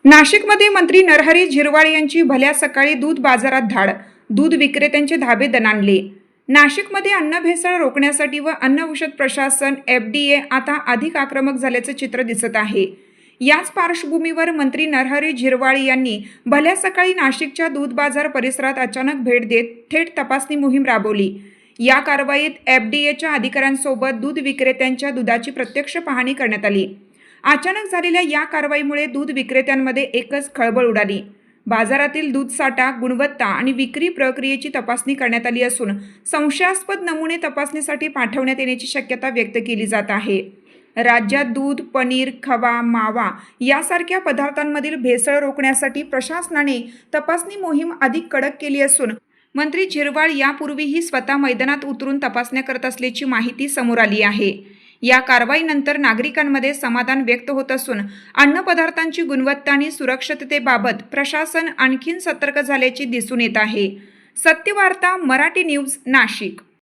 नाशिकमध्ये मंत्री नरहरी झिरवाळ यांची भल्या सकाळी दूध बाजारात धाड, दूध विक्रेत्यांचे धाबे दणाणले। नाशिकमध्ये अन्न भेसळ रोखण्यासाठी व अन्न औषध प्रशासन FDA आता अधिक आक्रमक झाल्याचे चित्र दिसत आहे। याच पार्श्वभूमीवर मंत्री नरहरी झिरवाळ यांनी भल्या सकाळी नाशिकच्या दूध बाजार परिसरात अचानक भेट देत थेट तपासणी मोहीम राबवली। या कारवाईत FDAच्या अधिकाऱ्यांसोबत दूध विक्रेत्यांच्या दुधाची प्रत्यक्ष पाहणी करण्यात आली। अचानक झालेल्या या कारवाईमुळे दूध विक्रेत्यांमध्ये एकच खळबळ उडाली। बाजारातील दूध साठा, गुणवत्ता आणि विक्री प्रक्रियेची तपासणी करण्यात आली असून संशयास्पद नमुने तपासणीसाठी पाठवण्यात येण्याची शक्यता व्यक्त केली जात आहे। राज्यात दूध, पनीर, खवा, मावा यासारख्या पदार्थांमधील भेसळ रोखण्यासाठी प्रशासनाने तपासणी मोहीम अधिक कडक केली असून मंत्री झिरवाळ यापूर्वीही स्वतः मैदानात उतरून तपासण्या करत असल्याची माहिती समोर आली आहे। या कारवाईनंतर नागरिकांमध्ये समाधान व्यक्त होत असून अन्नपदार्थांची गुणवत्ता आणि सुरक्षिततेबाबत प्रशासन आणखीन सतर्क झाल्याचे दिसून येत आहे। सत्यवार्ता मराठी न्यूज, नाशिक।